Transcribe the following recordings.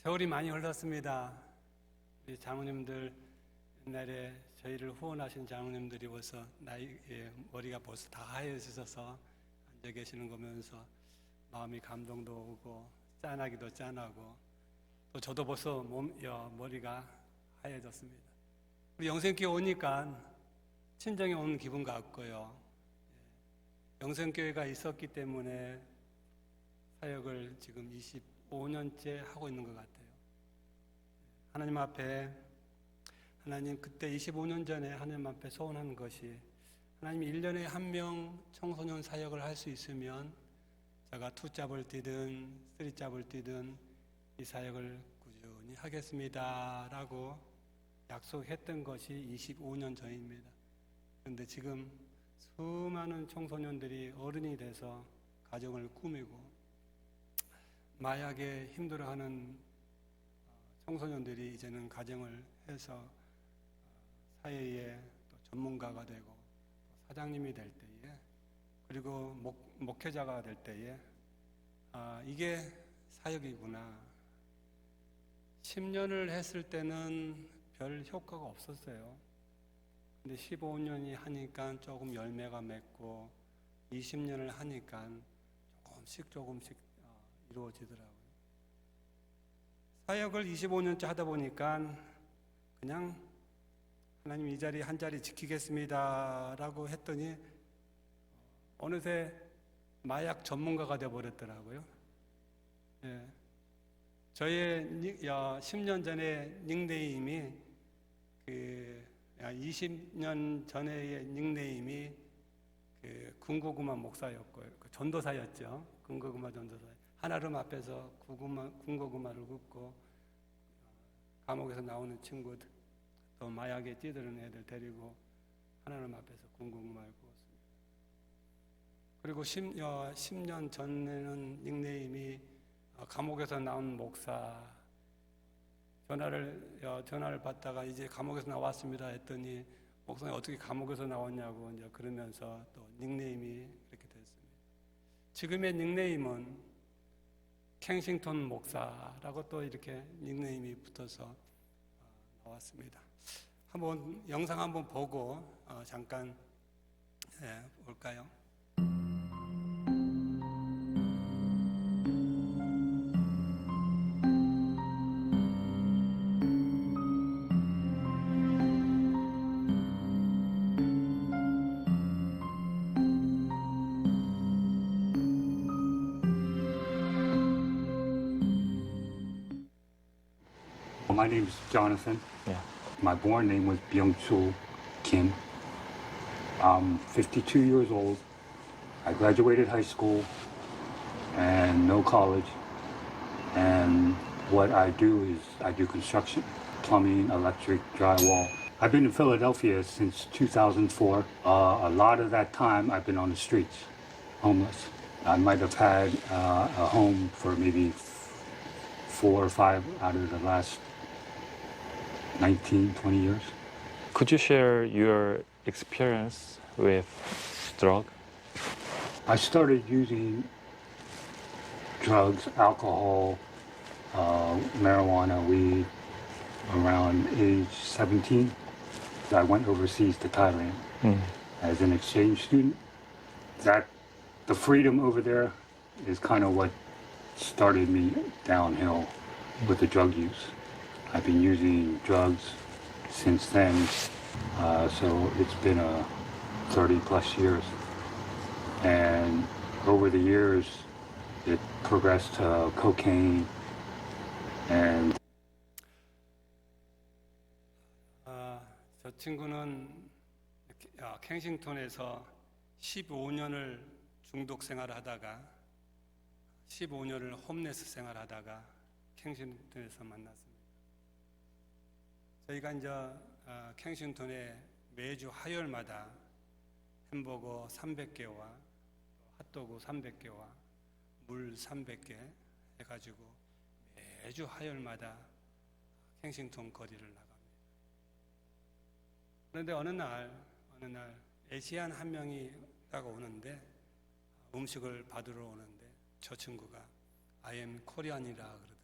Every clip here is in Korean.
세월이 많이 흘렀습니다. 우리 장로님들 옛날에 저희를 후원하신 장로님들이 벌써 머리가 벌써 다 하얘지셔서 앉아 계시는 거 보면서 마음이 감동도 오고 짠하기도 짠하고 또 저도 벌써 머리가 하얘졌습니다. 우리 영생교회 오니까 친정에 온 기분 같고요. 영생교회가 있었기 때문에 사역을 지금 25년째 하고 있는 것 같아요. 하나님 앞에 하나님 그때 25년 전에 하나님 앞에 소원한 것이 하나님 1년에 한 명 청소년 사역을 할 수 있으면 제가 2짭을 뛰든 3짭을 뛰든 이 사역을 꾸준히 하겠습니다 라고 약속했던 것이 25년 전입니다. 그런데 지금 수많은 청소년들이 어른이 돼서 가정을 꾸미고 마약에 힘들어하는 청소년들이 이제는 가정을 해서 사회의 또 전문가가 되고 또 사장님이 될 때에 그리고 목회자가 될 때에 이게 사역이구나. 10년을 했을 때는 별 효과가 없었어요. 근데 15년이 하니까 조금 열매가 맺고 20년을 하니까 조금씩 이루어지더라고요. 사역을 25년째 하다 보니까 그냥 하나님 이 자리 한 자리 지키겠습니다 라고 했더니 어느새 마약 전문가가 되어버렸더라고요. 예. 저의 10년 전에 닉네임이 20년 전의 닉네임이 군고구마 목사였고요. 전도사였죠. 군고구마 전도사. 하나름 앞에서 군고구마를 굽고 감옥에서 나오는 친구들 또 마약에 찌드는 애들 데리고 하나름 앞에서 군고구마를 구웠습니다. 그리고 10년 전에는 닉네임이 감옥에서 나온 목사. 전화를 받다가 이제 감옥에서 나왔습니다 했더니 목사님 어떻게 감옥에서 나왔냐고 이제 그러면서 또 닉네임이 그렇게 됐습니다. 지금의 닉네임은 캥싱턴 목사라고 또 이렇게 닉네임이 붙어서 나왔습니다. 영상 한번 보고 잠깐 볼까요? My name is Jonathan. Yeah. My born name was Byung-Chul Kim. I'm 52 years old. I graduated high school and no college. And what I do is I do construction, plumbing, electric, drywall. I've been in Philadelphia since 2004. A lot of that time I've been on the streets, homeless. I might have had a home for maybe 4 or 5 out of the last 19, 20 years. Could you share your experience with drug? I started using drugs, alcohol, marijuana, weed around age 17. I went overseas to Thailand as an exchange student. The freedom over there is kind of what started me downhill with the drug use. I've been using drugs since then, so it's been 30 plus years. And over the years, it progressed to cocaine and 저 친구는 캥싱턴에서 15년을 중독 생활을 하다가 15년을 홈레스 생활을 하다가 캥싱턴에서 만났습니다. 저희가 이제 캥싱턴에 매주 화요일마다 햄버거 300개와 핫도그 300개와 물 300개 해가지고 매주 화요일마다 캥싱턴 거리를 나갑니다. 그런데 어느 날 아시안 한 명이 딱 오는데 음식을 받으러 오는데 저 친구가 I am Korean이라 그러더라고요.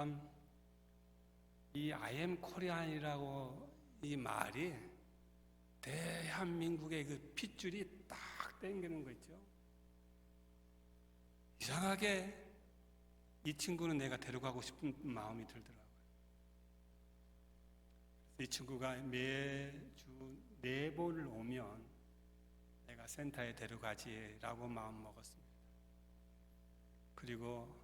참 이 I am Korean이라고 이 말이 대한민국의 그 핏줄이 딱 땡기는 거 있죠. 이상하게 이 친구는 내가 데려가고 싶은 마음이 들더라고요. 이 친구가 매주 4번을 오면 내가 센터에 데려가지라고 마음 먹었습니다. 그리고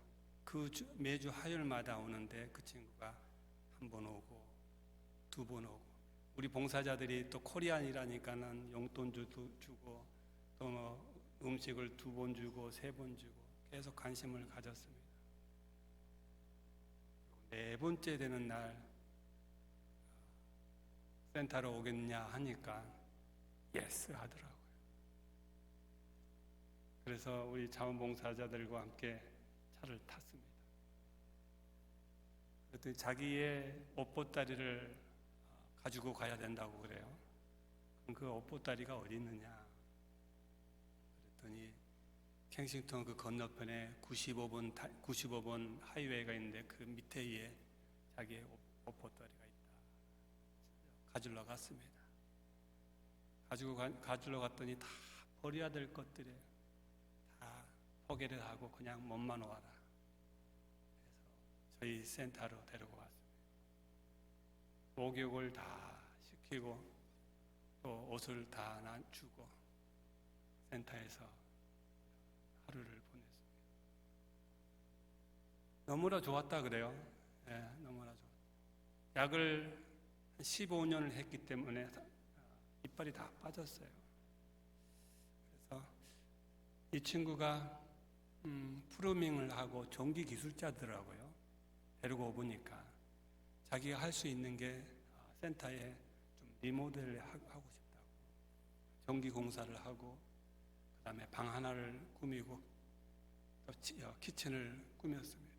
매주 화요일마다 오는데 그 친구가 1번 오고 2번 오고, 우리 봉사자들이 또 코리안이라니까는 용돈 주고 또 뭐 음식을 2번 주고 3번 주고 계속 관심을 가졌습니다. 4번째 되는 날 센터로 오겠냐 하니까 예스 하더라고요. 그래서 우리 자원봉사자들과 함께 차를 탔습니다. 그랬더니 자기의 옷보따리를 가지고 가야 된다고 그래요. 그럼 그 옷보따리가 어디 있느냐 그랬더니 켄싱턴 그 건너편에 95번 하이웨이가 있는데 그 밑에 위에 자기의 옷보따리가 있다. 가지러 갔습니다. 가지러 갔더니 다 버려야 될 것들에 다 포기를 하고 그냥 몸만 와라. 그래서 저희 센터로 데리고 왔습니다. 목욕을 다 시키고 또 옷을 다 주고 센터에서 하루를 보냈습니다. 너무나 좋았다 그래요. 네, 너무나 좋았다. 약을 15년을 했기 때문에 이빨이 다 빠졌어요. 그래서 이 친구가 프로밍을 하고 전기 기술자더라고요. 데리고 오보니까 자기가 할 수 있는 게 센터에 좀 리모델을 하고 싶다고 전기 공사를 하고 그 다음에 방 하나를 꾸미고 또 키친을 꾸몄습니다.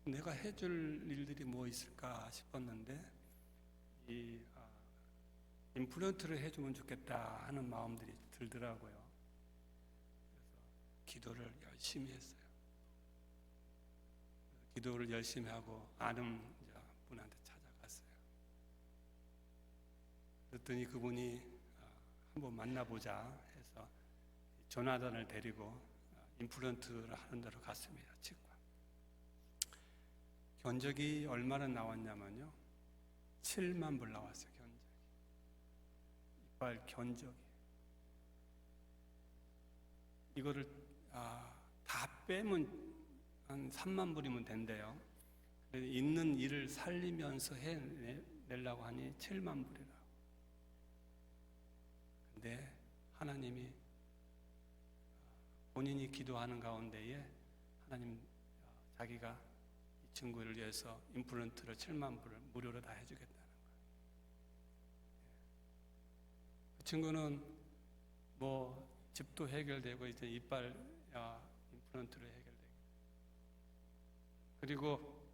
내가 해줄 일들이 뭐 있을까 싶었는데 이 임플란트를 해주면 좋겠다 하는 마음들이 들더라고요. 그래서 기도를 열심히 했어요. 기도를 열심히 하고 아는 분한테 찾아갔어요. 그랬더니 그분이 한번 만나보자 해서 조나단을 데리고 임플란트를 하는 데로 갔습니다. 치과. 견적이 얼마나 나왔냐면요, 7만 불 나왔어요. 견적이. 이빨 견적이. 이거를 다 빼면 한 3만 불이면 된대요. 있는 일을 살리면서 해내려고 하니 7만 불이라고. 근데 하나님이 본인이 기도하는 가운데에 하나님 자기가 이 친구를 위해서 임플란트를 7만 불을 무료로 다 해주겠다는 거예요. 그 친구는 뭐 집도 해결되고 이제 이빨 임플란트를 해결되고, 그리고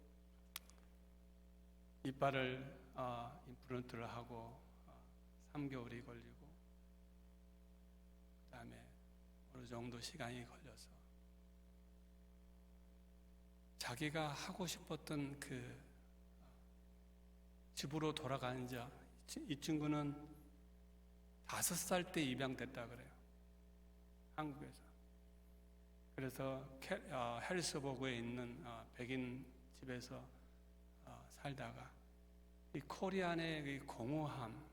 이빨을 임플란트를 하고 3개월이 걸리고 그 다음에 어느 정도 시간이 걸려서 자기가 하고 싶었던 그 집으로 돌아가는 자, 이 친구는 5살 때 입양됐다 그래요. 한국에서. 그래서 해리스버그에 있는 백인 집에서 살다가 이 코리안의 이 공허함,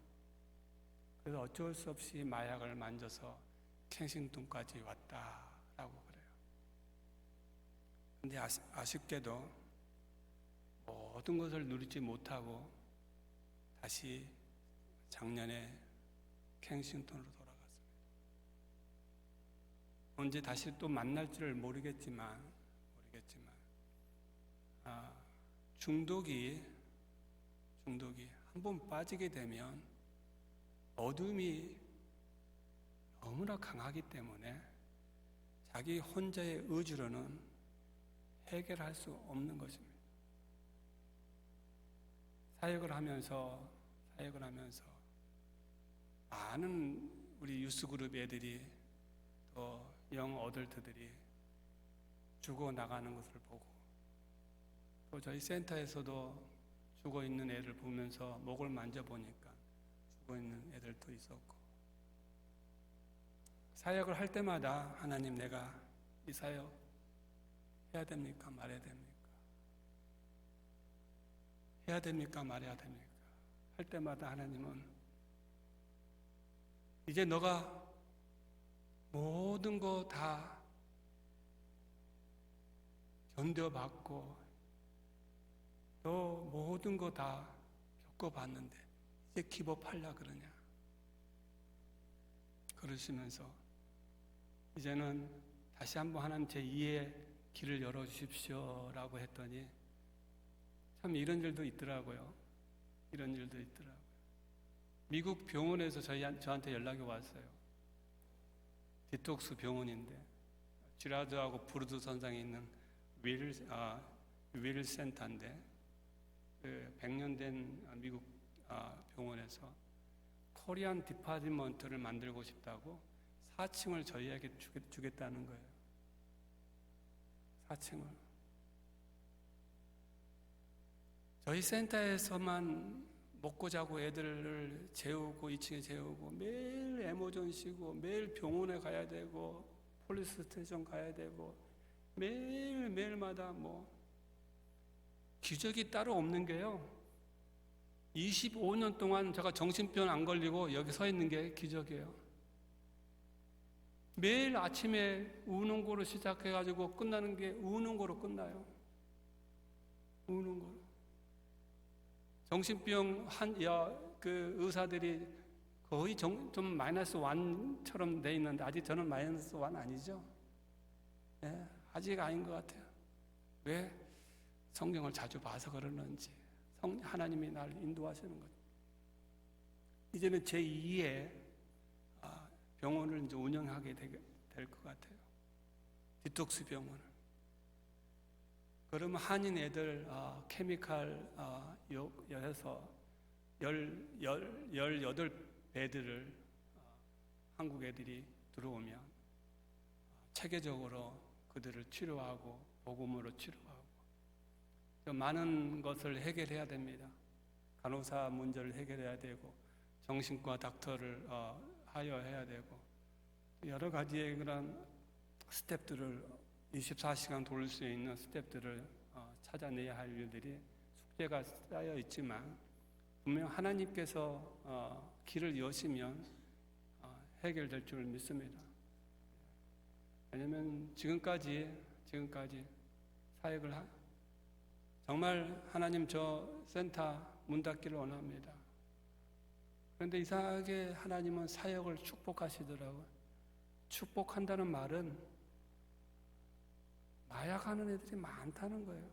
그래서 어쩔 수 없이 마약을 만져서 켄싱턴까지 왔다라고 그래요. 근데 아쉽게도 모든 것을 누리지 못하고 다시 작년에 켄싱턴으로 돌아갔습니다. 언제 다시 또 만날지를 모르겠지만 중독이 한번 빠지게 되면 어둠이 너무나 강하기 때문에 자기 혼자의 의지로는 해결할 수 없는 것입니다. 사역을 하면서 많은 우리 유스그룹 애들이 또 영 어덜트들이 죽어 나가는 것을 보고 또 저희 센터에서도 죽어 있는 애를 보면서 목을 만져보니까 죽어 있는 애들도 있었고, 사역을 할 때마다 하나님, 내가 이 사역 해야 됩니까? 말해야 됩니까? 해야 됩니까? 말해야 됩니까? 할 때마다 하나님은 이제 너가 모든 거 다 견뎌봤고 또 모든 거 다 겪어봤는데 이제 기법하려 그러냐? 그러시면서 이제는 다시 한번 하나님 제2의 길을 열어주십시오라고 했더니 참 이런 일도 있더라고요. 이런 일도 있더라고요. 미국 병원에서 저한테 연락이 왔어요. 디톡스 병원인데 지라드하고 부르드 선상에 있는 윌 센터인데 그 100년 된 미국 병원에서 코리안 디파트먼트를 만들고 싶다고 4층을 저희에게 주겠다는 거예요. 4층을. 저희 센터에서만 먹고 자고 애들을 재우고 2층에 재우고 매일 에모전 쉬고 매일 병원에 가야 되고 폴리스 스테이션 가야 되고 매일마다 뭐 기적이 따로 없는 게요. 25년 동안 제가 정신병 안 걸리고 여기 서 있는 게 기적이에요. 매일 아침에 우는 거로 시작해가지고 끝나는 게 우는 거로 끝나요. 우는 거로. 정신병 그 의사들이 거의 좀 마이너스 1처럼 돼 있는데 아직 저는 마이너스 1 아니죠? 네, 아직 아닌 것 같아요. 왜? 성경을 자주 봐서 그러는지 하나님이 날 인도하시는 거죠. 이제는 제2의 병원을 이제 운영하게 될 것 같아요. 디톡스 병원을. 그러면 한인 애들 케미칼 여해서 18배들을 한국 애들이 들어오면 체계적으로 그들을 치료하고 복음으로 치료하고 많은 것을 해결해야 됩니다. 간호사 문제를 해결해야 되고 정신과 닥터를 하여해야 되고 여러 가지의 그런 스텝들을 24시간 돌릴 수 있는 스텝들을 찾아내야 할 일들이 숙제가 쌓여 있지만 분명 하나님께서 길을 여시면 해결될 줄 믿습니다. 왜냐하면 지금까지 사역을 정말 하나님 저 센터 문 닫기를 원합니다. 그런데 이상하게 하나님은 사역을 축복하시더라고요. 축복한다는 말은 마약하는 애들이 많다는 거예요.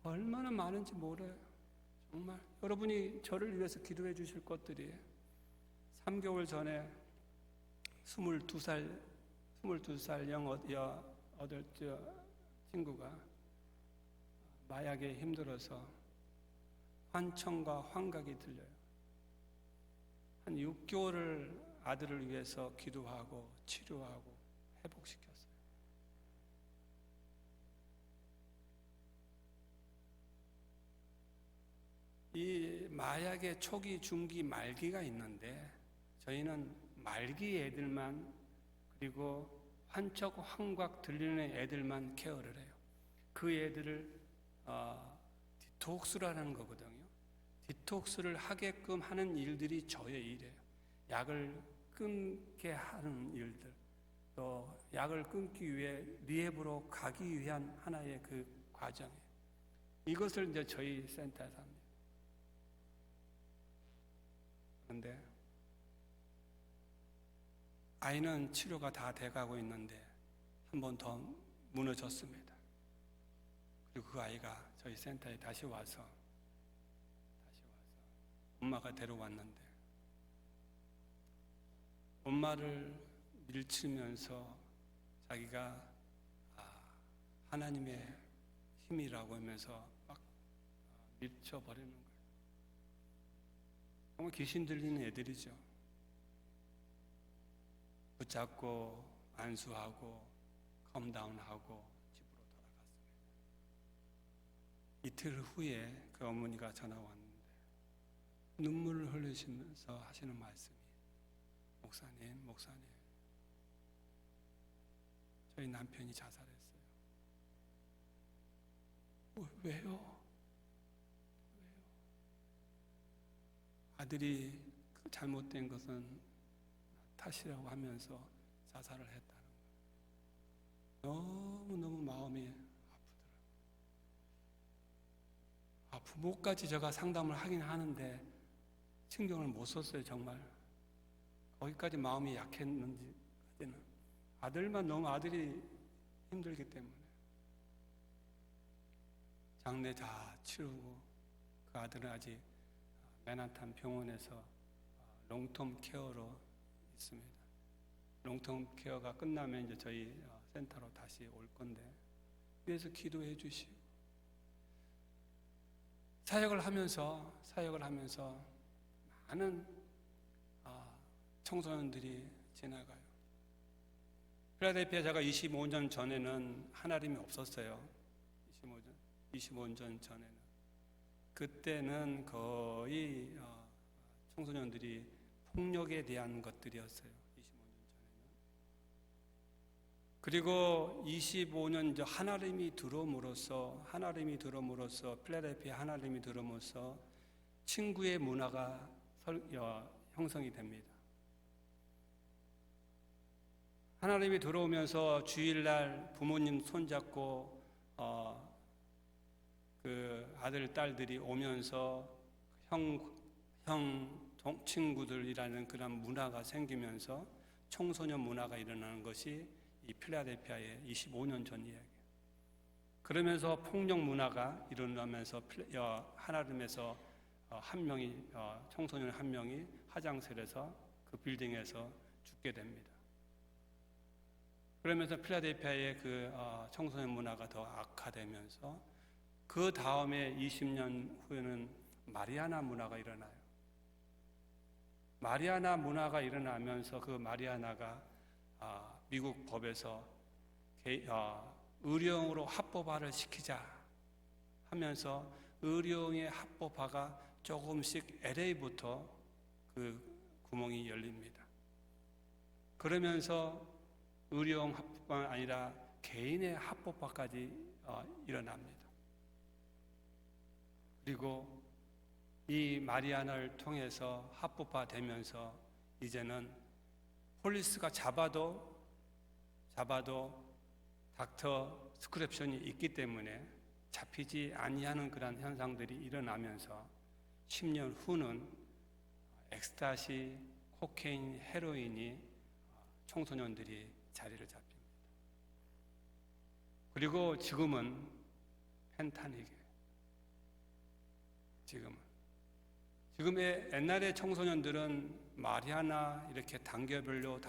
얼마나 많은지 몰라요. 정말 여러분이 저를 위해서 기도해 주실 것들이 3개월 전에 22살 여덟 친구가 마약에 힘들어서 환청과 환각이 들려요. 한 6개월을 아들을 위해서 기도하고 치료하고 회복시켰어요. 이 마약의 초기, 중기, 말기가 있는데 저희는 말기 애들만 그리고 환청, 환각 들리는 애들만 케어를 해요. 그 애들을 디톡스라는 거거든요. 디톡스를 하게끔 하는 일들이 저의 일이에요. 약을 끊게 하는 일들, 또 약을 끊기 위해 리헵으로 가기 위한 하나의 그 과정이에요. 이것을 이제 저희 센터에서 합니다. 그런데 아이는 치료가 다 돼가고 있는데 한 번 더 무너졌습니다. 그리고 그 아이가 저희 센터에 다시 와서 엄마가 데려왔는데 엄마를 밀치면서 자기가 하나님의 힘이라고 하면서 막 밀쳐버리는 거예요. 정말 귀신 들리는 애들이죠. 붙잡고 안수하고 컴다운하고 집으로 돌아갔습니다. 이틀 후에 그 어머니가 전화가 왔는데 눈물을 흘리시면서 하시는 말씀이 목사님 저희 남편이 자살했어요. 왜요? 아들이 그 잘못된 것은 탓이라고 하면서 자살을 했다는 거예요. 너무너무 마음이 아프더라고요. 부모까지 제가 상담을 하긴 하는데 신경을 못 썼어요. 정말 거기까지 마음이 약했는지까지는. 아들만 너무 아들이 힘들기 때문에 장례 다 치르고 그 아들은 아직 맨하탄 병원에서 롱텀 케어로 있습니다. 롱텀 케어가 끝나면 이제 저희 센터로 다시 올 건데 위에서 기도해 주시고 사역을 하면서 많은 청소년들이 지나가요. 필라델피아 제가 25년 전에는 하나님이 없었어요. 25년 전에는. 그때는 거의 청소년들이 폭력에 대한 것들이었어요. 25년 전에는. 그리고 25년 전 하나님이 들어옴으로써 필라델피아 하나님이 들어옴으로써 친구의 문화가 형성이 됩니다. 하나님이 들어오면서 주일날 부모님 손잡고 그 아들 딸들이 오면서 친구들이라는 그런 문화가 생기면서 청소년 문화가 일어나는 것이 이 필라델피아의 25년 전 이야기예요. 그러면서 폭력 문화가 일어나면서 하나님에서 청소년 한 명이 화장실에서 그 빌딩에서 죽게 됩니다. 그러면서 필라델피아의 그 청소년 문화가 더 악화되면서 그 다음에 20년 후에는 마리아나 문화가 일어나요. 마리아나 문화가 일어나면서 그 마리아나가 미국 법에서 의령으로 합법화를 시키자 하면서 의령의 합법화가 조금씩 LA부터 그 구멍이 열립니다. 그러면서 의령 합법뿐만 아니라 개인의 합법화까지 일어납니다. 그리고 이 마리아나를 통해서 합법화되면서 이제는 폴리스가 잡아도 닥터 스크립션이 있기 때문에 잡히지 아니하는 그런 현상들이 일어나면서 10년 후는 엑스타시, 코케인, 헤로인이 청소년들이 자리를 잡힙니다. 그리고 지금은 펜타닉이에요. 지금의 옛날의 청소년들은 마리아나 이렇게 단계별로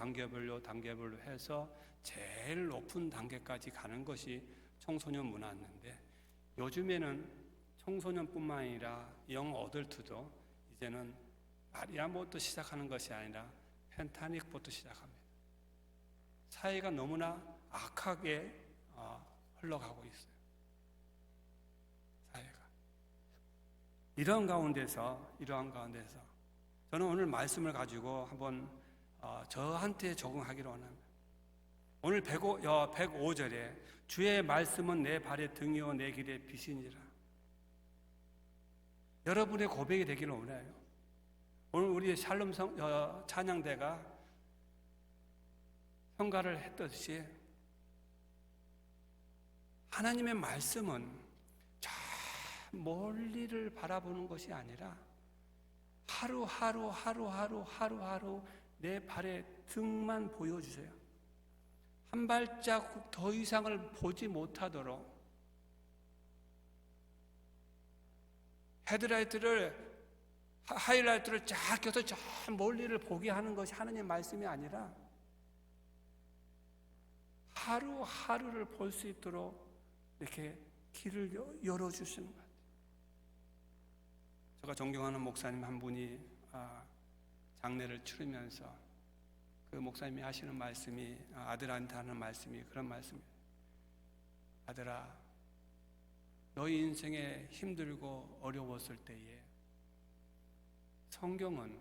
해서 제일 높은 단계까지 가는 것이 청소년 문화였는데 요즘에는 청소년뿐만 아니라 영 어덜트도 이제는 마리아나부터 시작하는 것이 아니라 펜타닉부터 시작합니다. 사회가 너무나 악하게 흘러가고 있어요. 사회가. 이러한 가운데서 저는 오늘 말씀을 가지고 한번 저한테 적응하기로 원합니다. 오늘 105절에 주의 말씀은 내 발의 등이요 내 길의 빛이니라. 여러분의 고백이 되기를 원해요. 오늘 우리 샬롬 찬양대가 성가를 했듯이 하나님의 말씀은 저 멀리를 바라보는 것이 아니라 하루하루 내 발의 등만 보여주세요. 한 발자국 더 이상을 보지 못하도록 하이라이트를 쫙 껴서 저 멀리를 보게 하는 것이 하나님의 말씀이 아니라 하루하루를 볼 수 있도록 이렇게 길을 열어주시는 것 같아요. 제가 존경하는 목사님 한 분이 장례를 치르면서 그 목사님이 하시는 말씀이 아들한테 하는 말씀이 그런 말씀이에요. 아들아, 너희 인생에 힘들고 어려웠을 때에 성경은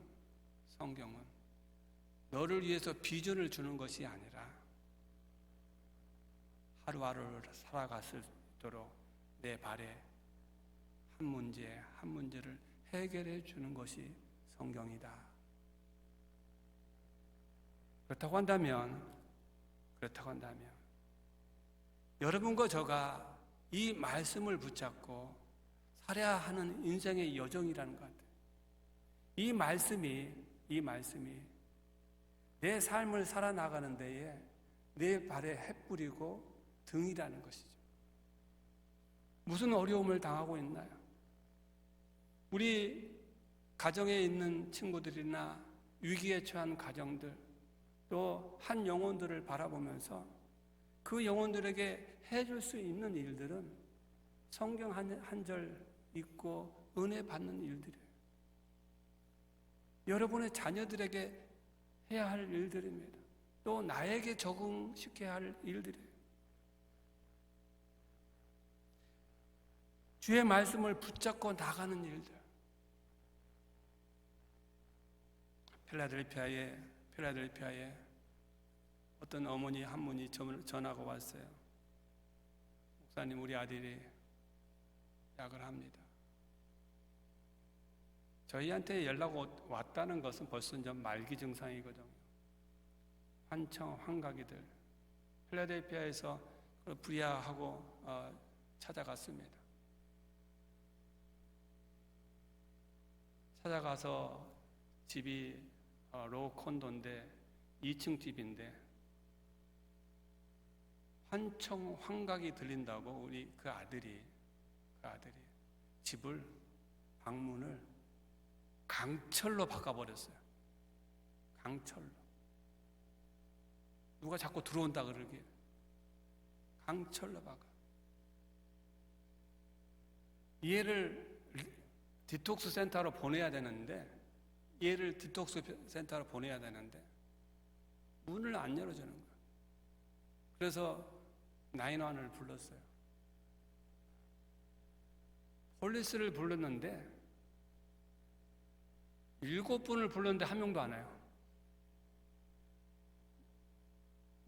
너를 위해서 비전을 주는 것이 아니라 하루하루를 살아갔을 도록 내 발에 한 문제를 해결해 주는 것이 성경이다. 그렇다고 한다면 여러분과 저가 이 말씀을 붙잡고 살아야 하는 인생의 여정이라는 것 같아요. 이 말씀이 내 삶을 살아나가는 데에 내 발에 햇불이고 등이라는 것이죠. 무슨 어려움을 당하고 있나요? 우리 가정에 있는 친구들이나 위기에 처한 가정들, 또 한 영혼들을 바라보면서 그 영혼들에게 해줄 수 있는 일들은 성경 한 절 읽고 은혜 받는 일들이에요. 여러분의 자녀들에게 해야 할 일들입니다. 또 나에게 적응시켜야 할 일들이에요. 주의 말씀을 붙잡고 나가는 일들. 필라델피아에 어떤 어머니 한 분이 전화가 왔어요. 목사님, 우리 아들이 약을 합니다. 저희한테 연락 왔다는 것은 벌써 이제 말기 증상이거든요. 환각이들. 필라델피아에서 브리아하고 찾아갔습니다. 찾아가서 집이 로우 콘도인데 2층 집인데 환각이 들린다고 우리 그 아들이 집을 방문을 강철로 바꿔버렸어요. 강철로. 누가 자꾸 들어온다 그러게. 강철로 바꿔. 얘를 디톡스 센터로 보내야 되는데 문을 안 열어주는 거야. 그래서 911을 불렀어요. 폴리스를 불렀는데 7분을 불렀는데 한 명도 안 와요.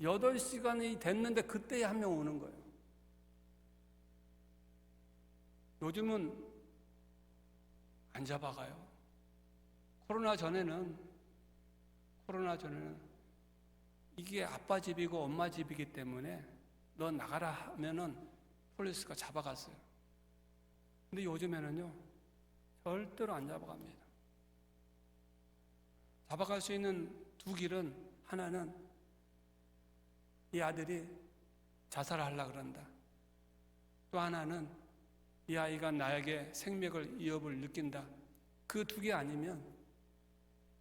8시간이 됐는데 그때에 한 명 오는 거예요. 요즘은 안 잡아가요. 코로나 전에는 이게 아빠 집이고 엄마 집이기 때문에 너 나가라 하면은 폴리스가 잡아갔어요. 근데 요즘에는요, 절대로 안 잡아갑니다. 잡아갈 수 있는 두 길은, 하나는 이 아들이 자살하려고 그런다. 또 하나는 이 아이가 나에게 생명을 위협을 느낀다. 그 두 개 아니면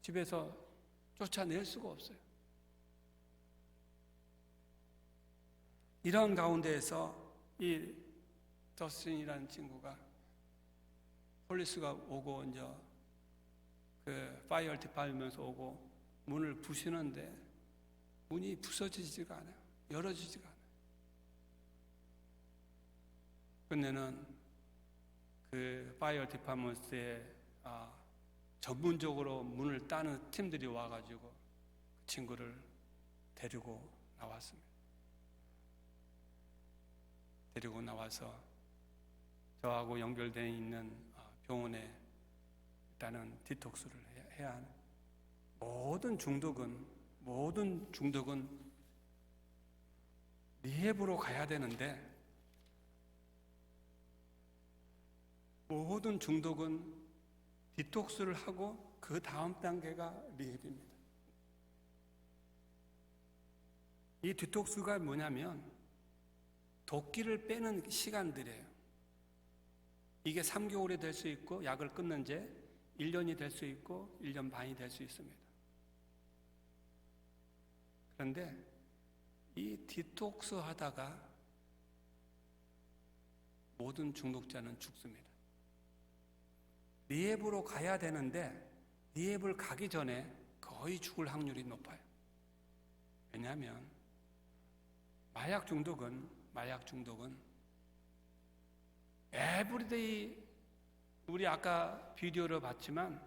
집에서 쫓아낼 수가 없어요. 이런 가운데에서 이 더스틴이라는 친구가 폴리스가 오고 이제 그 파이어 디파트먼트 오고 문을 부시는데 문이 부서지지가 않아요. 열어지지가 않아요. 근데는 그 파이어 디파트먼트에 전문적으로 문을 따는 팀들이 와가지고 그 친구를 데리고 나왔습니다. 데리고 나와서 저하고 연결되어 있는 병원에 일단은 디톡스를 해야 하는 모든 중독은 리헵으로 가야 되는데 모든 중독은 디톡스를 하고 그 다음 단계가 리헵입니다. 이 디톡스가 뭐냐면 도끼를 빼는 시간들이에요. 이게 3개월이 될 수 있고 약을 끊는 지 1년이 될 수 있고 1년 반이 될 수 있습니다. 그런데 이 디톡스 하다가 모든 중독자는 죽습니다. 리헵으로 가야 되는데 리헵을 가기 전에 거의 죽을 확률이 높아요. 왜냐하면 마약 중독은 에브리데이 우리 아까 비디오를 봤지만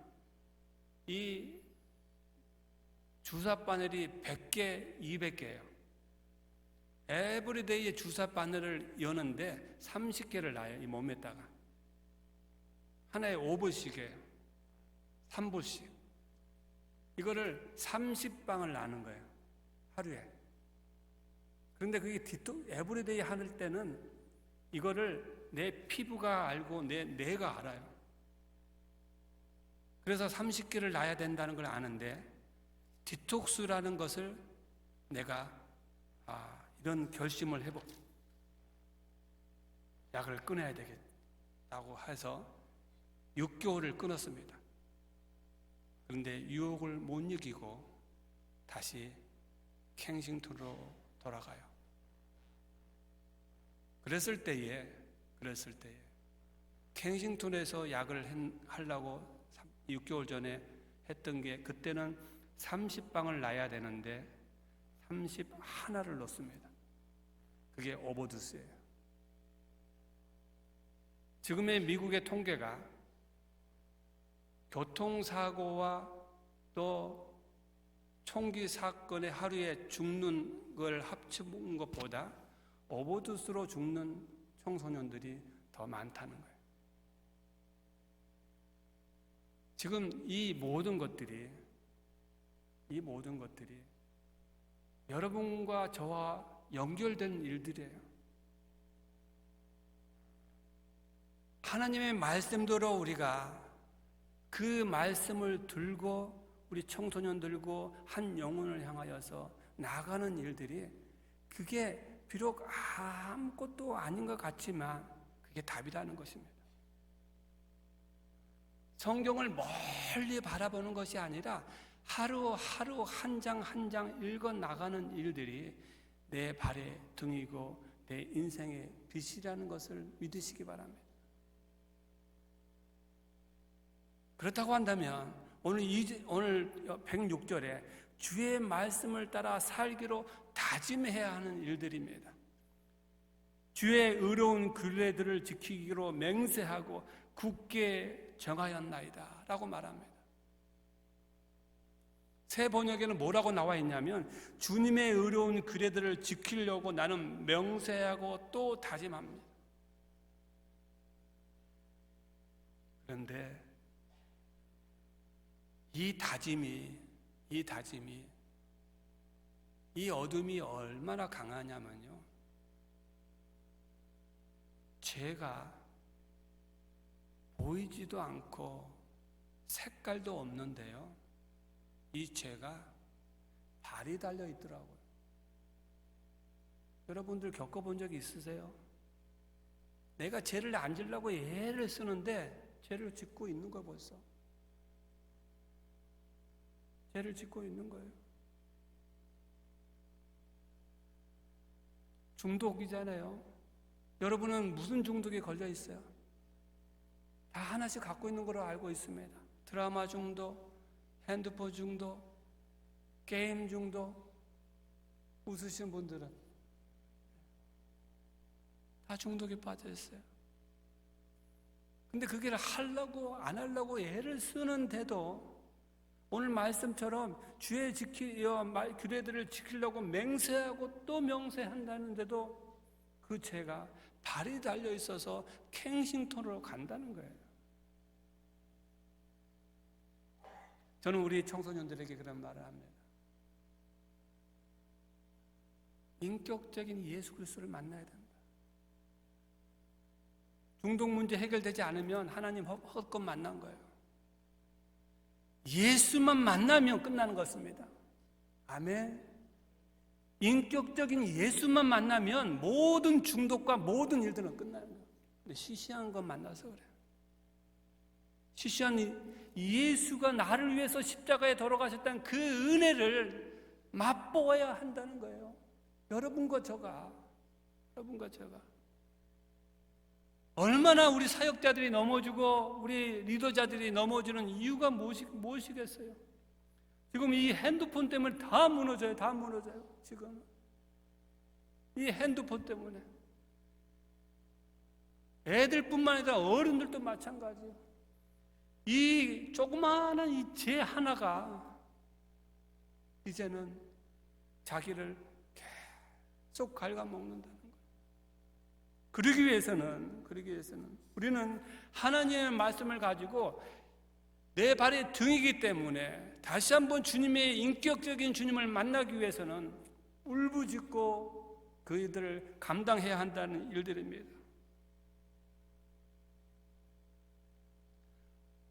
이 주사 바늘이 100개, 200개예요. 에브리데이의 주사 바늘을 여는데 30개를 놔요. 이 몸에다가. 하나에 5불씩이에요. 3불씩. 이거를 30방을 나는 거예요. 하루에. 그런데 그게 에브리데이 할 때는 이거를 내 피부가 알고 뇌가 알아요. 그래서 30개를 놔야 된다는 걸 아는데 디톡스라는 것을 내가 이런 결심을 해보고 약을 끊어야 되겠다고 해서 6개월을 끊었습니다. 그런데 유혹을 못 이기고 다시 켄싱턴으로 돌아가요. 그랬을 때에 켄싱턴에서 약을 하려고 6개월 전에 했던 게 그때는 30방을 놔야 되는데 31를 넣습니다. 그게 오버도스예요. 지금의 미국의 통계가 교통사고와 또 총기 사건에 하루에 죽는 걸 합쳐본 것보다 오버도스로 죽는 청소년들이 더 많다는 거예요. 지금 이 모든 것들이 여러분과 저와 연결된 일들이에요. 하나님의 말씀대로 우리가 그 말씀을 들고 우리 청소년 들고 한 영혼을 향하여서 나가는 일들이 그게 비록 아무것도 아닌 것 같지만 그게 답이라는 것입니다. 성경을 멀리 바라보는 것이 아니라 하루하루 한 장 한 장 읽어 나가는 일들이 내 발의 등이고 내 인생의 빛이라는 것을 믿으시기 바랍니다. 그렇다고 한다면 오늘 106절에 주의 말씀을 따라 살기로 다짐해야 하는 일들입니다. 주의 의로운 규례들을 지키기로 맹세하고 굳게 정하였나이다 라고 말합니다. 새 번역에는 뭐라고 나와 있냐면 주님의 의로운 규례들을 지키려고 나는 명세하고 또 다짐합니다. 그런데 이 다짐이 이 어둠이 얼마나 강하냐면요, 죄가 보이지도 않고 색깔도 없는데요, 이 죄가 발이 달려 있더라고요. 여러분들 겪어본 적 있으세요? 내가 죄를 안 지려고 애를 쓰는데 죄를 짓고 있는 거 벌써. 죄를 짓고 있는 거예요. 중독이잖아요. 여러분은 무슨 중독에 걸려 있어요? 다 하나씩 갖고 있는 걸로 알고 있습니다. 드라마 중독, 핸드폰 중독, 게임 중독. 웃으신 분들은 다 중독에 빠져 있어요. 근데 그게 하려고 안 하려고 애를 쓰는데도 오늘 말씀처럼 주의 규례들을 지키려고 맹세하고 또 명세한다는데도 그 죄가 발이 달려 있어서 켄싱턴으로 간다는 거예요. 저는 우리 청소년들에게 그런 말을 합니다. 인격적인 예수 그리스도를 만나야 된다. 중독 문제 해결되지 않으면 하나님 헛것 만난 거예요. 예수만 만나면 끝나는 것입니다. 아멘. 인격적인 예수만 만나면 모든 중독과 모든 일들은 끝나는 거예요. 근데 시시한 것 만나서 그래요. 시시한 예수가 나를 위해서 십자가에 돌아가셨다는 그 은혜를 맛보아야 한다는 거예요. 여러분과 저가. 얼마나 우리 사역자들이 넘어지고 우리 리더자들이 넘어지는 이유가 무엇이겠어요? 지금 이 핸드폰 때문에 다 무너져요. 지금 이 핸드폰 때문에 애들뿐만 아니라 어른들도 마찬가지예요. 이 조그마한 이 죄 하나가 이제는 자기를 계속 갉아먹는다는 거예요. 그러기 위해서는 우리는 하나님의 말씀을 가지고 내 발의 등이기 때문에 다시 한번 주님의 인격적인 주님을 만나기 위해서는 울부짖고 그들을 감당해야 한다는 일들입니다.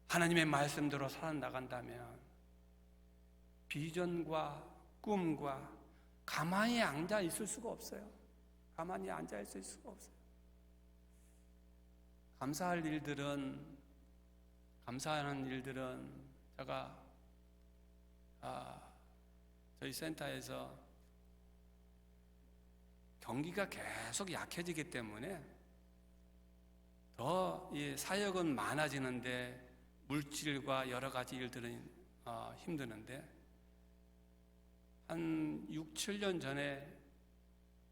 하나님의 말씀대로 살아나간다면 비전과 꿈과 가만히 앉아 있을 수가 없어요. 가만히 앉아 있을 수가 없어요. 감사하는 일들은 제가 저희 센터에서 경기가 계속 약해지기 때문에 더 이 사역은 많아지는데 물질과 여러 가지 일들은 힘드는데 한 6, 7년 전에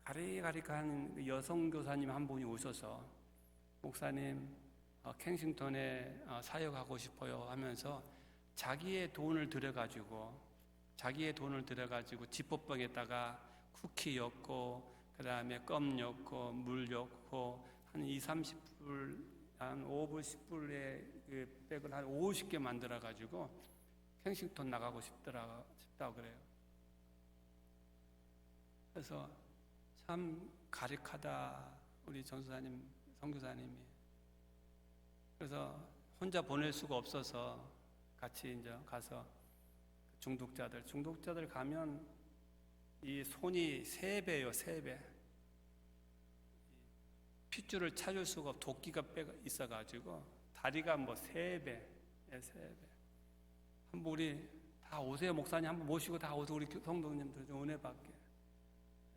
가리가리한 여성 교사님 한 분이 오셔서 목사님 켄싱턴에 사역하고 싶어요 하면서 자기의 돈을 들여가지고 지퍼백에다가 쿠키 엮고 그 다음에 껌 엮고 물 엮고 한 2, 30불 한 5불, 10불의 그 백을 한 50개 만들어가지고 켄싱턴 나가고 싶다고 그래요. 그래서 참 가릭하다 우리 전수사님, 선교사님이. 그래서 혼자 보낼 수가 없어서 같이 이제 가서 중독자들 가면 이 손이 3배예요, 3배. 핏줄을 찾을 수가 없고 도끼가 있어가지고 다리가 뭐 3배, 3배. 한번 우리 다 오세요, 목사님 한번 모시고 다 오세요, 우리 성도님들 좀 은혜 받게.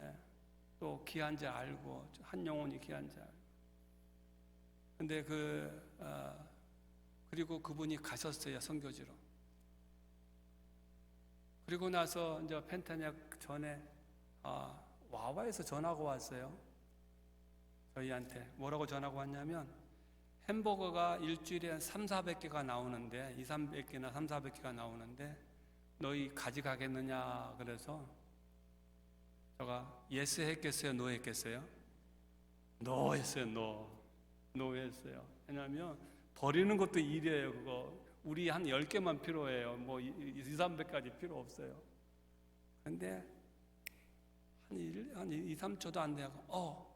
예. 또 귀한 자 알고 한 영혼이 귀한 자 알고. 근데 그리고 그분이 가셨어요, 선교지로. 그리고 나서 이제 펜타닉 전에 와와에서 전화가 왔어요. 저희한테 뭐라고 전화가 왔냐면 햄버거가 일주일에 한 3, 400개가 나오는데 2, 300개나 3, 400개가 나오는데 너희 가져가겠느냐 그래서 제가 예스 했겠어요, 노 했겠어요? 노 했어요. 노 했어요. 왜냐하면 버리는 것도 일이에요. 그거 우리 한 10개만 필요해요. 뭐 2, 300까지 필요 없어요. 근데 한 2, 3초도 안 되고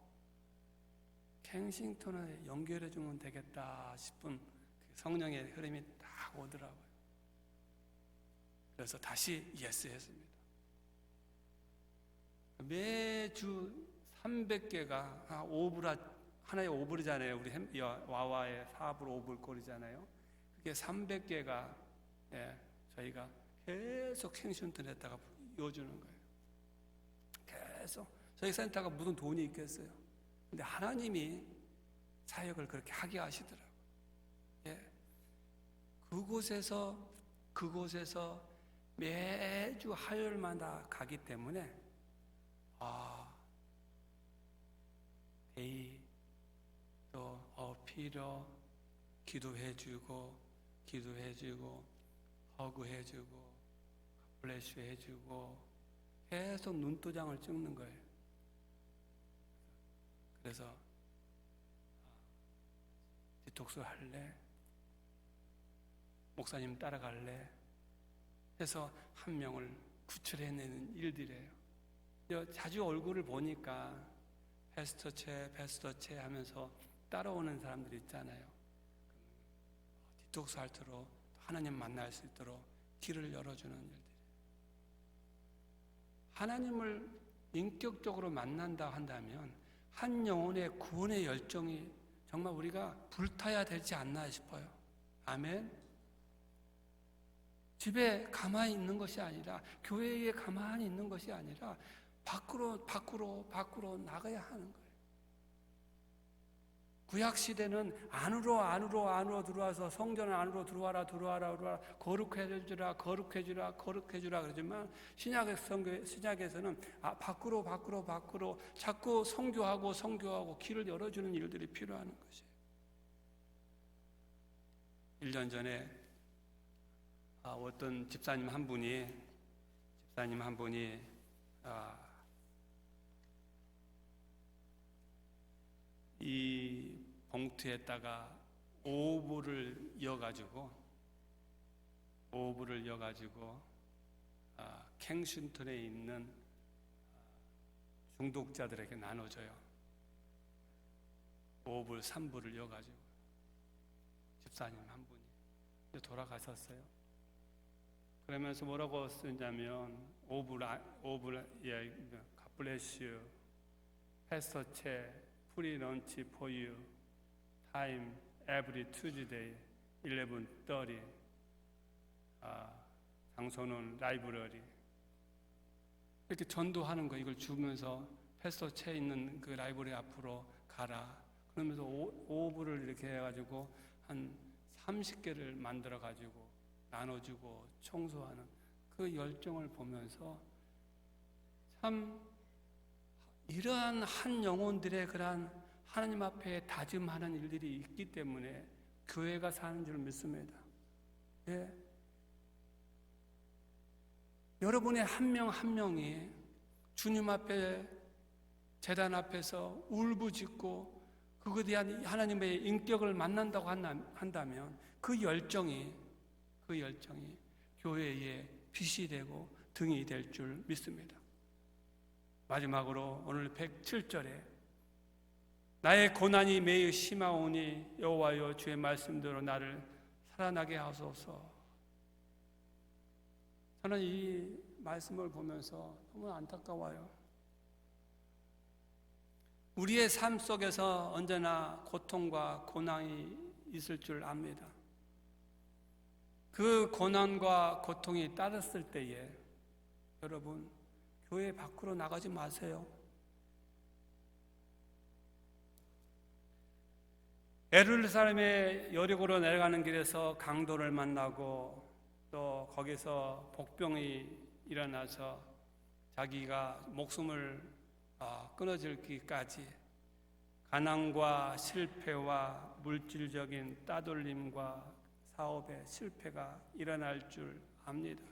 켄싱턴에 연결해 주면 되겠다 싶은 성령의 흐름이 딱 오더라고요. 그래서 다시 예스 했습니다. 매주 300개가 하나에 5불이잖아요. 우리 와와의 4불, 5불 꼴이잖아요. 그게 300개가 저희가 계속 켄싱턴에다가 이어주는 거예요. 계속 저희 센터가 무슨 돈이 있겠어요. 근데 하나님이 사역을 그렇게 하게 하시더라고요. 그곳에서 매주 화요일마다 가기 때문에 데이 또 필요 기도해주고 허그해주고 블레스 해주고 계속 눈도장을 찍는 거예요. 그래서 디톡스 할래? 목사님 따라갈래? 해서 한 명을 구출해내는 일들이에요. 자주 얼굴을 보니까 패스터 채 하면서 따라오는 사람들 있잖아요. 디톡스 할 때로 하나님 만날 수 있도록 길을 열어주는 일들이에요. 하나님을 인격적으로 만난다 한다면 한 영혼의 구원의 열정이 정말 우리가 불타야 되지 않나 싶어요. 아멘. 집에 가만히 있는 것이 아니라 교회에 가만히 있는 것이 아니라 밖으로 나가야 하는 거예요. 구약 시대는 안으로 들어와서 성전 안으로 들어와라 거룩해주라 그러지만 신약에서는 밖으로 자꾸 성교하고 길을 열어주는 일들이 필요한 것이에요. 1년 전에 어떤 집사님 한 분이 이 봉투에다가 오브를 이어가지고 캥싱턴에 있는 중독자들에게 나눠줘요. 5불, 3불을 이어가지고 집사님 한 분이 이제 돌아가셨어요. 그러면서 뭐라고 쓰냐면 5불 예, God bless you, Pastor Che, free lunch for you, time every Tuesday, 11:30. 장소는 라이브러리. 이렇게 전도하는 거 이걸 주면서 패스터 채 있는 그 라이브러리 앞으로 가라. 그러면서 오브를 이렇게 해가지고 한 30개를 만들어가지고 나눠주고 청소하는 그 열정을 보면서 참 이러한 한 영혼들의 그러한 하나님 앞에 다짐하는 일들이 있기 때문에 교회가 사는 줄 믿습니다. 예. 여러분의 한 명 한 명이 주님 앞에 제단 앞에서 울부짖고 그것에 대한 하나님의 인격을 만난다고 한다면 그 열정이 교회의 빛이 되고 등이 될 줄 믿습니다. 마지막으로 오늘 107절에 나의 고난이 매우 심하오니 여호와여 주의 말씀대로 나를 살아나게 하소서. 저는 이 말씀을 보면서 너무 안타까워요. 우리의 삶 속에서 언제나 고통과 고난이 있을 줄 압니다. 그 고난과 고통이 따랐을 때에 여러분 교회 밖으로 나가지 마세요. 예루살렘의 여리고로 내려가는 길에서 강도를 만나고 또 거기서 복병이 일어나서 자기가 목숨을 끊어질기까지 가난과 실패와 물질적인 따돌림과 사업의 실패가 일어날 줄 압니다.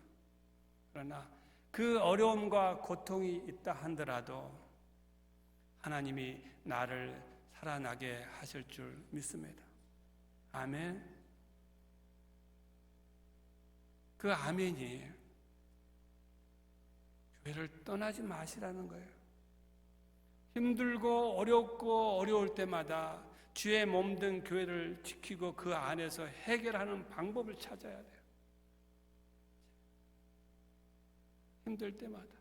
그러나 그 어려움과 고통이 있다 한더라도 하나님이 나를 살아나게 하실 줄 믿습니다. 아멘. 그 아멘이 교회를 떠나지 마시라는 거예요. 힘들고 어렵고 어려울 때마다 주의 몸된 교회를 지키고 그 안에서 해결하는 방법을 찾아야 돼요. 힘들 때마다.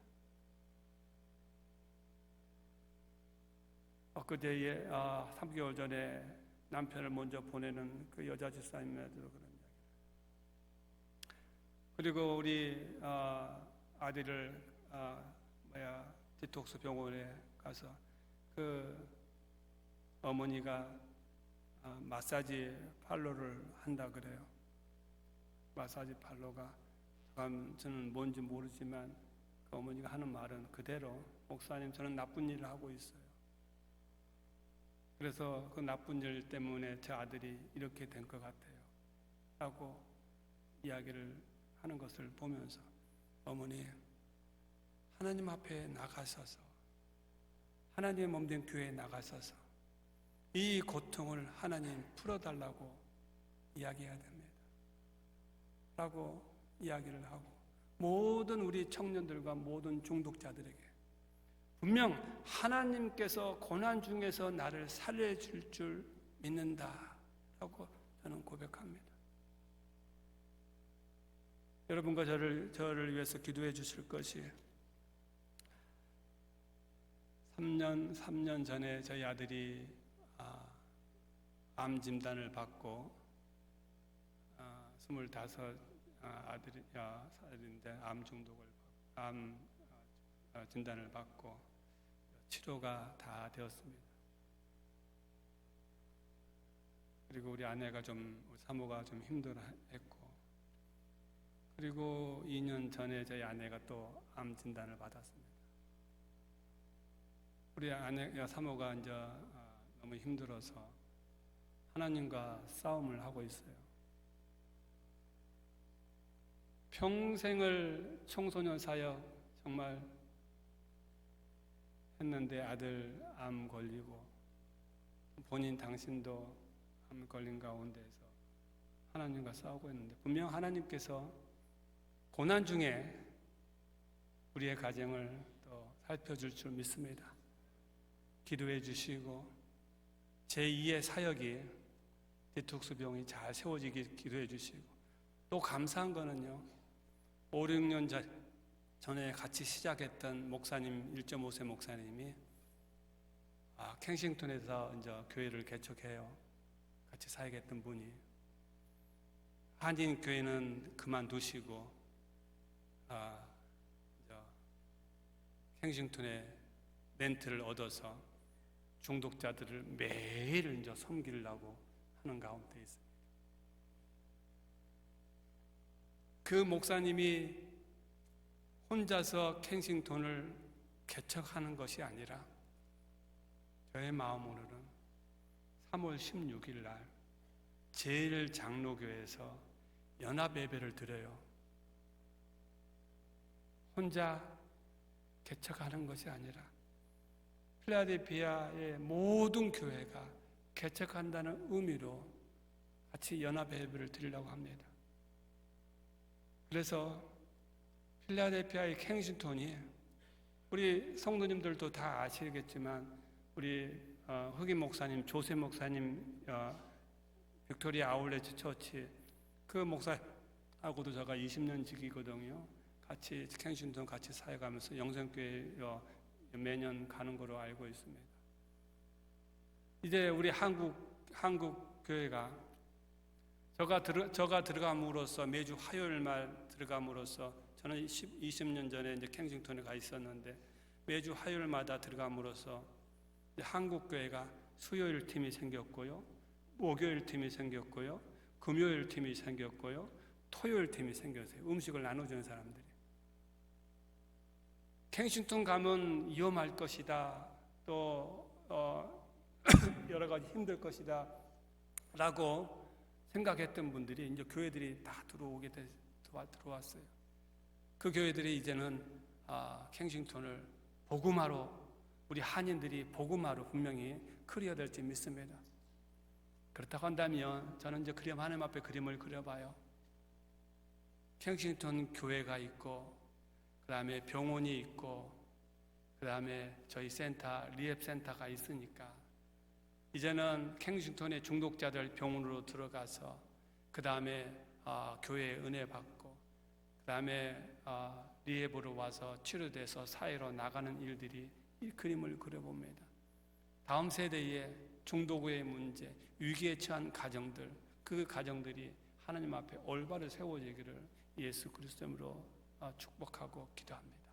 엊그제에 3개월 전에 남편을 먼저 보내는 그 여자 집사님한테도 그런 이야기. 그리고 우리 아들을 디톡스 병원에 가서 그 어머니가 마사지 팔로를 한다 그래요. 마사지 팔로가 저는 뭔지 모르지만 그 어머니가 하는 말은 그대로 목사님 저는 나쁜 일을 하고 있어요. 그래서 그 나쁜 일 때문에 제 아들이 이렇게 된 것 같아요 라고 이야기를 하는 것을 보면서 어머니 하나님 앞에 나가셔서 하나님의 몸된 교회에 나가셔서 이 고통을 하나님 풀어달라고 이야기해야 됩니다 라고 이야기를 하고 모든 우리 청년들과 모든 중독자들에게 분명 하나님께서 고난 중에서 나를 살려줄 줄 믿는다 라고 저는 고백합니다. 여러분과 저를 위해서 기도해 주실 것이 3년 전에 저희 아들이 암 진단을 받고 25 아들인데 암 진단을 받고 치료가 다 되었습니다. 그리고 우리 아내가 사모가 좀 힘들어했고 그리고 2년 전에 저희 아내가 또 암 진단을 받았습니다. 우리 사모가 이제 너무 힘들어서 하나님과 싸움을 하고 있어요. 평생을 청소년 사역 정말 했는데 아들 암 걸리고 본인 당신도 암 걸린 가운데서 하나님과 싸우고 있는데 분명 하나님께서 고난 중에 우리의 가정을 또 살펴줄 줄 믿습니다. 기도해 주시고 제2의 사역이 디톡스병이 잘 세워지기 기도해 주시고 또 감사한 거는요 5, 6년 전에 같이 시작했던 목사님 1.5세 목사님이 캥싱턴에서 이제 교회를 개척해요. 같이 사역했던 분이 한인 교회는 그만두시고 캥싱턴에 렌트를 얻어서 중독자들을 매일 이제 섬기려고 하는 가운데 있습니다. 그 목사님이 혼자서 캥싱턴을 개척하는 것이 아니라 저의 마음으로는 3월 16일 날 제일 장로교회에서 연합 예배를 드려요. 혼자 개척하는 것이 아니라 필라델피아의 모든 교회가 개척한다는 의미로 같이 연합 예배를 드리려고 합니다. 그래서 필라델피아의 캥싱턴이 우리 성도님들도 다 아시겠지만 우리 흑인 목사님, 조세 목사님 빅토리아 아울렛 처치 그 목사하고도 제가 20년 지기거든요. 같이 캥싱턴 같이 사역하면서 영생교회 매년 가는 거로 알고 있습니다. 이제 우리 한국 교회가 저가 들어감으로써 매주 화요일날 들어감으로써 저는 20년 전에 이제 캥싱턴에 가 있었는데 매주 화요일마다 들어감으로써 한국 교회가 수요일 팀이 생겼고요, 목요일 팀이 생겼고요, 금요일 팀이 생겼고요, 토요일 팀이 생겼어요. 음식을 나눠주는 사람들이. 캥싱턴 가면 위험할 것이다, 또 여러 가지 힘들 것이다 라고 생각했던 분들이 이제 교회들이 다 들어왔어요. 그 교회들이 이제는 캥싱턴을 복음화로 우리 한인들이 복음화로 분명히 그려야될지 믿습니다. 그렇다고 한다면 저는 이제 하나님 앞에 그림을 그려봐요. 캥싱턴 교회가 있고 그 다음에 병원이 있고 그 다음에 저희 센터 리앱 센터가 있으니까 이제는 캥싱턴의 중독자들 병원으로 들어가서 그 다음에 교회에 은혜 받고 그 다음에 리앱으로 와서 치료돼서 사회로 나가는 일들이 이 그림을 그려봅니다. 다음 세대의 중독의 문제, 위기에 처한 가정들, 그 가정들이 하나님 앞에 올바로 세워지기를 예수 그리스도로 축복하고 기도합니다.